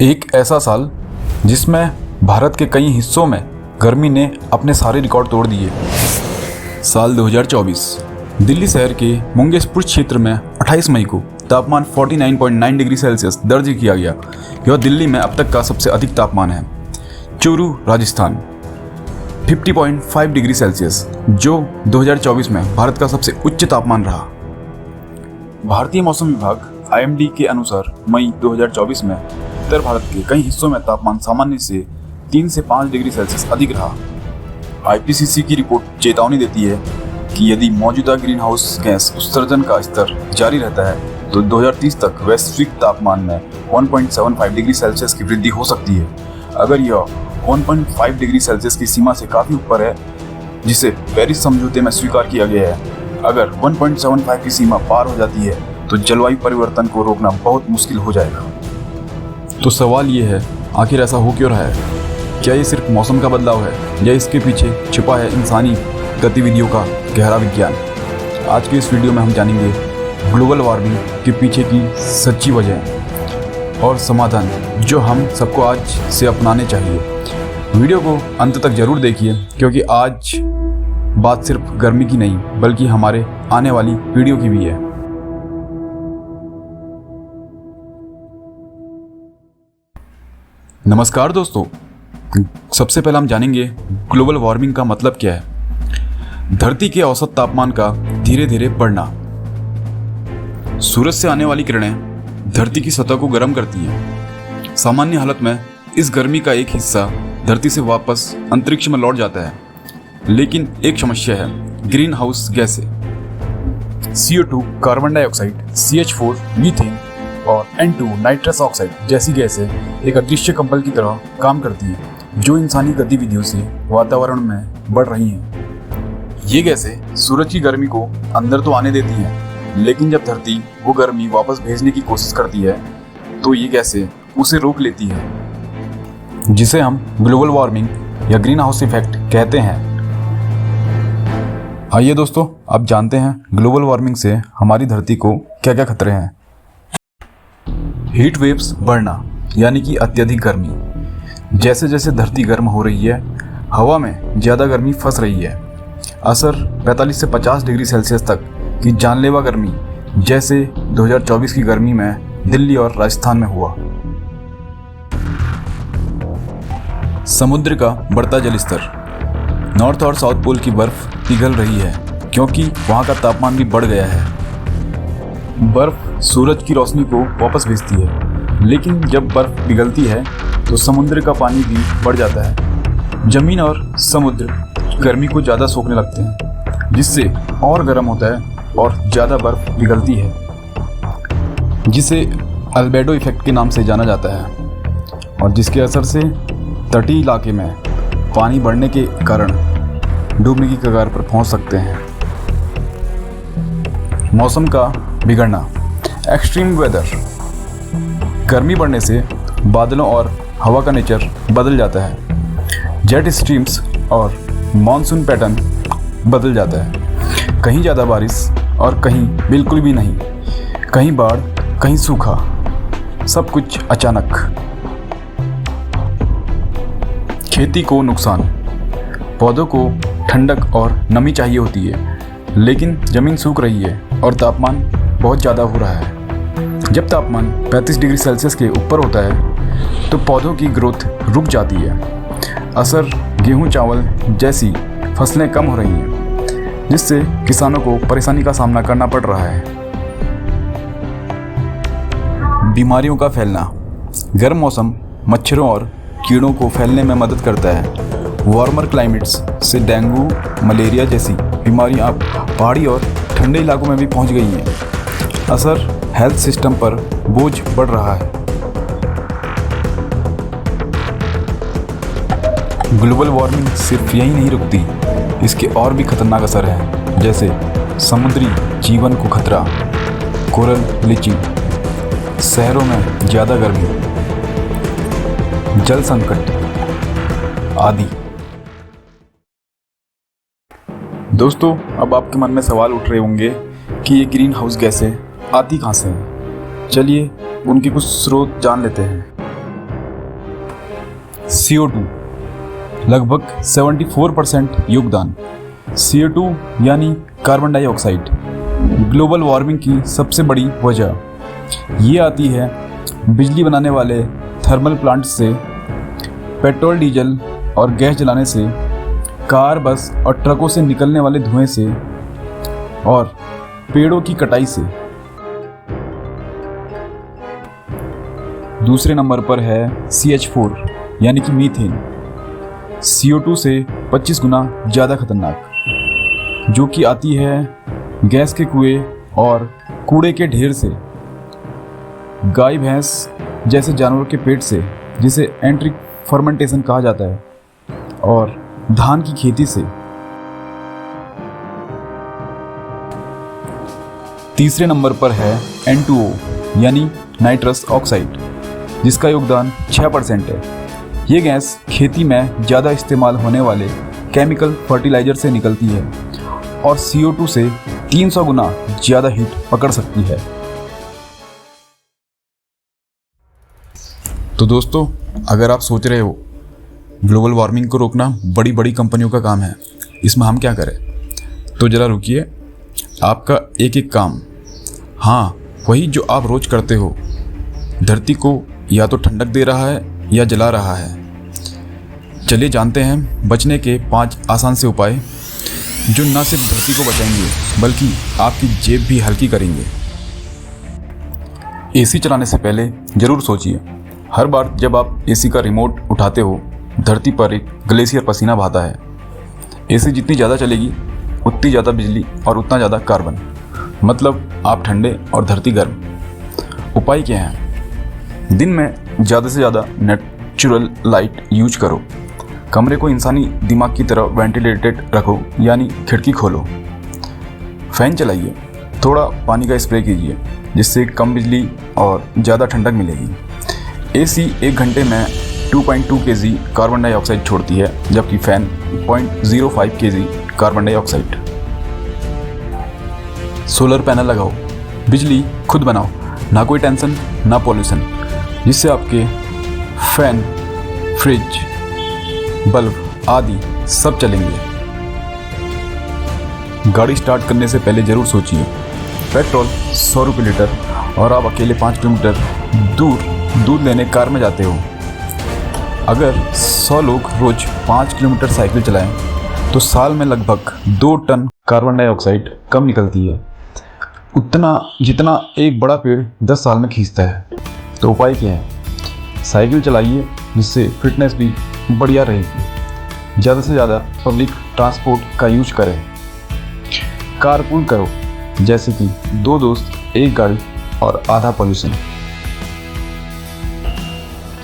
एक ऐसा साल जिसमें भारत के कई हिस्सों में गर्मी ने अपने सारे रिकॉर्ड तोड़ दिए। साल 2024 दिल्ली शहर के मुंगेशपुर क्षेत्र में 28 मई को तापमान 49.9 डिग्री सेल्सियस दर्ज किया गया। यह दिल्ली में अब तक का सबसे अधिक तापमान है। चूरू राजस्थान 50.5 डिग्री सेल्सियस, जो 2024 में भारत का सबसे उच्च तापमान रहा। भारतीय मौसम विभाग IMD के अनुसार मई 2024 में उत्तर भारत के कई हिस्सों में तापमान सामान्य से 3 से 5 डिग्री सेल्सियस अधिक रहा। IPCC की रिपोर्ट चेतावनी देती है कि यदि मौजूदा ग्रीन हाउस गैस उत्सर्जन का स्तर जारी रहता है तो 2030 तक वैश्विक तापमान में 1.75 डिग्री सेल्सियस की वृद्धि हो सकती है। अगर यह 1.5 डिग्री सेल्सियस की सीमा से काफ़ी ऊपर है, जिसे पेरिस समझौते में स्वीकार किया गया है, अगर 1.75 की सीमा पार हो जाती है तो जलवायु परिवर्तन को रोकना बहुत मुश्किल हो जाएगा। तो सवाल ये है, आखिर ऐसा हो क्यों रहा है? क्या ये सिर्फ मौसम का बदलाव है या इसके पीछे छिपा है इंसानी गतिविधियों का गहरा विज्ञान? आज के इस वीडियो में हम जानेंगे ग्लोबल वार्मिंग के पीछे की सच्ची वजह और समाधान जो हम सबको आज से अपनाने चाहिए। वीडियो को अंत तक जरूर देखिए, क्योंकि आज बात सिर्फ गर्मी की नहीं बल्कि हमारे आने वाली पीढ़ियों की भी है। नमस्कार दोस्तों, सबसे पहले हम जानेंगे ग्लोबल वार्मिंग का मतलब क्या है। धरती के औसत तापमान का धीरे धीरे बढ़ना। सूरज से आने वाली किरणें धरती की सतह को गर्म करती हैं। सामान्य हालत में इस गर्मी का एक हिस्सा धरती से वापस अंतरिक्ष में लौट जाता है, लेकिन एक समस्या है, ग्रीन हाउस गैसें। CO2 carbon dioxide, CH4 methane और N2 नाइट्रस ऑक्साइड जैसी गैसें एक अदृश्य कंबल की तरह काम करती हैं, जो इंसानी गतिविधियों से वातावरण में बढ़ रही हैं। ये गैसें सूरज की गर्मी को अंदर तो आने देती हैं, लेकिन जब धरती वो गर्मी वापस भेजने की कोशिश करती है तो ये गैसें उसे रोक लेती है, जिसे हम ग्लोबल वार्मिंग या ग्रीन हाउस इफेक्ट कहते हैं। आइए दोस्तों, अब जानते हैं ग्लोबल वार्मिंग से हमारी धरती को क्या क्या खतरे हैं। हीट वेव्स बढ़ना, यानी कि अत्यधिक गर्मी। जैसे जैसे धरती गर्म हो रही है, हवा में ज़्यादा गर्मी फंस रही है। असर 45 से 50 डिग्री सेल्सियस तक की जानलेवा गर्मी, जैसे 2024 की गर्मी में दिल्ली और राजस्थान में हुआ। समुद्र का बढ़ता जल स्तर। नॉर्थ और साउथ पोल की बर्फ पिघल रही है, क्योंकि वहाँ का तापमान भी बढ़ गया है। बर्फ सूरज की रोशनी को वापस भेजती है, लेकिन जब बर्फ पिघलती है तो समुद्र का पानी भी बढ़ जाता है। जमीन और समुद्र गर्मी को ज़्यादा सोखने लगते हैं, जिससे और गर्म होता है और ज़्यादा बर्फ पिघलती है, जिसे अल्बेडो इफेक्ट के नाम से जाना जाता है, और जिसके असर से तटीय इलाके में पानी बढ़ने के कारण डूबने की कगार पर पहुंच सकते हैं। मौसम का बिगड़ना। Extreme weather. गर्मी बढ़ने से बादलों और हवा का नेचर बदल जाता है। जेट स्ट्रीम्स और मॉनसून पैटर्न बदल जाता है। कहीं ज़्यादा बारिश और कहीं बिल्कुल भी नहीं। कहीं बाढ़, कहीं सूखा, सब कुछ अचानक। खेती को नुकसान। पौधों को ठंडक और नमी चाहिए होती है, लेकिन ज़मीन सूख रही है और तापमान बहुत ज़्यादा हो रहा है। जब तापमान 35 डिग्री सेल्सियस के ऊपर होता है तो पौधों की ग्रोथ रुक जाती है। असर गेहूं, चावल जैसी फसलें कम हो रही हैं, जिससे किसानों को परेशानी का सामना करना पड़ रहा है। बीमारियों का फैलना। गर्म मौसम मच्छरों और कीड़ों को फैलने में मदद करता है। वार्मर क्लाइमेट्स से डेंगू, मलेरिया जैसी बीमारियां पहाड़ी और ठंडे इलाकों में भी पहुंच गई हैं। असर हेल्थ सिस्टम पर बोझ बढ़ रहा है। ग्लोबल वार्मिंग सिर्फ यही नहीं रुकती, इसके और भी खतरनाक असर हैं, जैसे समुद्री जीवन को खतरा, कोरल ब्लीचिंग, शहरों में ज़्यादा गर्मी, जल संकट आदि। दोस्तों, अब आपके मन में सवाल उठ रहे होंगे कि ये ग्रीन हाउस गैसें आती कहाँ से हैं। चलिए उनके कुछ स्रोत जान लेते हैं। CO2 लगभग 74% योगदान। CO2 यानी कार्बन डाइऑक्साइड ग्लोबल वार्मिंग की सबसे बड़ी वजह। ये आती है बिजली बनाने वाले थर्मल प्लांट से, पेट्रोल डीजल और गैस जलाने से, कार बस और ट्रकों से निकलने वाले धुएं से और पेड़ों की कटाई से। दूसरे नंबर पर है CH4 यानी कि मीथेन, CO2 से 25 गुना ज़्यादा खतरनाक, जो कि आती है गैस के कुएं और कूड़े के ढेर से, गाय भैंस जैसे जानवरों के पेट से, जिसे एंट्रिक फर्मेंटेशन कहा जाता है, और धान की खेती से। तीसरे नंबर पर है N2O यानी नाइट्रस ऑक्साइड, जिसका योगदान 6% है। ये गैस खेती में ज़्यादा इस्तेमाल होने वाले केमिकल फर्टिलाइजर से निकलती है और CO2 से 300 गुना ज़्यादा हीट पकड़ सकती है। तो दोस्तों, अगर आप सोच रहे हो ग्लोबल वार्मिंग को रोकना बड़ी बड़ी कंपनियों का काम है, इसमें हम क्या करें, तो ज़रा रुकिए। आपका एक एक काम, हाँ वही जो आप रोज़ करते हो, धरती को या तो ठंडक दे रहा है या जला रहा है। चलिए जानते हैं बचने के 5 आसान से उपाय, जो न सिर्फ धरती को बचाएंगे बल्कि आपकी जेब भी हल्की करेंगे। AC चलाने से पहले ज़रूर सोचिए, हर बार जब आप AC का रिमोट उठाते हो, धरती पर एक ग्लेशियर पसीना बहाता है। AC जितनी ज़्यादा चलेगी उतनी ज़्यादा बिजली और उतना ज़्यादा कार्बन, मतलब आप ठंडे और धरती गर्म। उपाय क्या हैं? दिन में ज़्यादा से ज़्यादा नेचुरल लाइट यूज करो। कमरे को इंसानी दिमाग की तरह वेंटिलेटेड रखो, यानी खिड़की खोलो। फ़ैन चलाइए, थोड़ा पानी का स्प्रे कीजिए, जिससे कम बिजली और ज़्यादा ठंडक मिलेगी। AC 1 घंटे में 2.2 kg कार्बन डाइऑक्साइड छोड़ती है, जबकि fan 0.05 kg carbon dioxide. Solar panel लगाओ, बिजली खुद बनाओ, ना कोई टेंशन ना पॉल्यूशन, जिससे आपके फैन, फ्रिज, बल्ब आदि सब चलेंगे। गाड़ी स्टार्ट करने से पहले ज़रूर सोचिए, पेट्रोल 100 रुपये लीटर और आप अकेले 5 किलोमीटर दूर दूध लेने कार में जाते हो। अगर 100 लोग रोज़ 5 किलोमीटर साइकिल चलाएं तो साल में लगभग 2 टन कार्बन डाइऑक्साइड कम निकलती है, उतना जितना एक बड़ा पेड़ 10 साल में खींचता है। तो उपाय क्या है? साइकिल चलाइए, जिससे फिटनेस भी बढ़िया रहेगी। ज़्यादा से ज़्यादा पब्लिक ट्रांसपोर्ट का यूज करें। कारपूल करो, जैसे कि 2 दोस्त 1 गाड़ी और आधा पॉल्यूशन।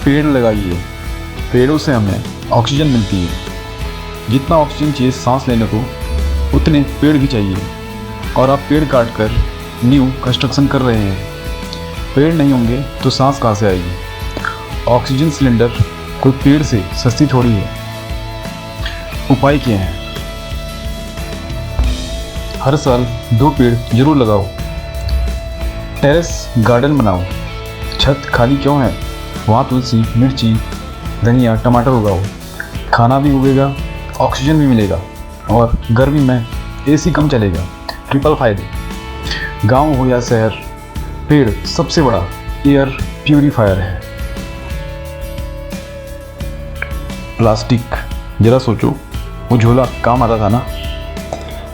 पेड़ लगाइए, पेड़ों से हमें ऑक्सीजन मिलती है। जितना ऑक्सीजन चाहिए सांस लेने को, उतने पेड़ भी चाहिए, और आप पेड़ काट कर न्यू कंस्ट्रक्शन कर रहे हैं। पेड़ नहीं होंगे तो सांस कहाँ से आएगी? ऑक्सीजन सिलेंडर कोई पेड़ से सस्ती थोड़ी है। उपाय क्या है? हर साल 2 पेड़ जरूर लगाओ। टेरेस गार्डन बनाओ। छत खाली क्यों है? वहाँ तुलसी, मिर्ची, धनिया, टमाटर उगाओ। खाना भी उगेगा, ऑक्सीजन भी मिलेगा, और गर्मी में AC कम चलेगा। ट्रिपल फायदे। गांव हो या शहर, पेड़ सबसे बड़ा एयर प्यूरीफायर है। प्लास्टिक, जरा सोचो, वो झोला काम आता था ना।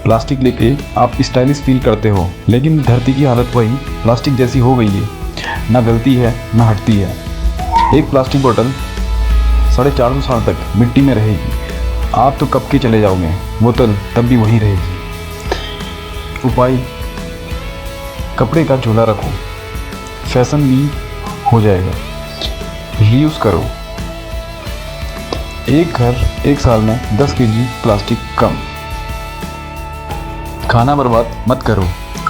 प्लास्टिक लेके आप स्टाइलिश फील करते हो, लेकिन धरती की हालत वही प्लास्टिक जैसी हो गई है। ना गलती है ना हटती है। एक प्लास्टिक बोतल 450 साल तक मिट्टी में रहेगी। आप तो कब के चले जाओगे, बोतल तब भी वहीं रहेगी। उपाय, कपड़े का झोला रखो, फैशन भी हो जाएगा। रीयूज़ करो। एक घर 1 साल में 10 kg प्लास्टिक कम। खाना बर्बाद मत करो,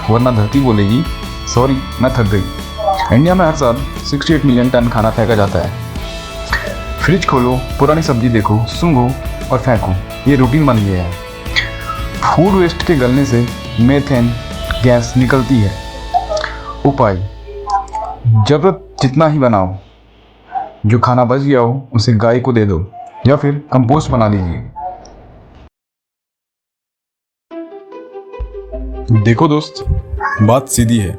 वरना धरती बोलेगी सॉरी मैं थक गई। इंडिया में हर साल 68 मिलियन टन खाना फेंका जाता है। फ्रिज खोलो, पुरानी सब्जी देखो, सूंघो और फेंको, ये रूटीन बन गया है। फूड वेस्ट के गलने से मीथेन गैस निकलती है। उपाय, ज़रूरत जितना ही बनाओ, जो खाना बच गया हो उसे गाय को दे दो या फिर कंपोस्ट बना लीजिए। देखो दोस्त, बात सीधी है।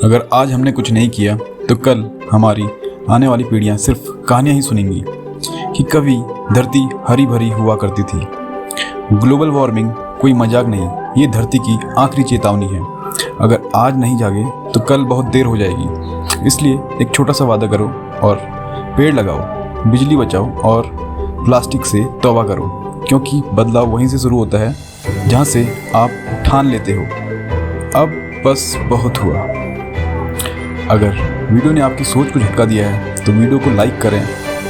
अगर आज हमने कुछ नहीं किया तो कल हमारी आने वाली पीढ़ियां सिर्फ कहानियां ही सुनेंगी कि कभी धरती हरी भरी हुआ करती थी। ग्लोबल वार्मिंग कोई मजाक नहीं, ये धरती की आखिरी चेतावनी है। अगर आज नहीं जागे तो कल बहुत देर हो जाएगी। इसलिए एक छोटा सा वादा करो और पेड़ लगाओ, बिजली बचाओ और प्लास्टिक से तौबा करो, क्योंकि बदलाव वहीं से शुरू होता है जहाँ से आप ठान लेते हो। अब बस बहुत हुआ। अगर वीडियो ने आपकी सोच को झटका दिया है तो वीडियो को लाइक करें,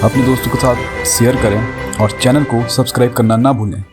अपने दोस्तों के साथ शेयर करें और चैनल को सब्सक्राइब करना ना भूलें।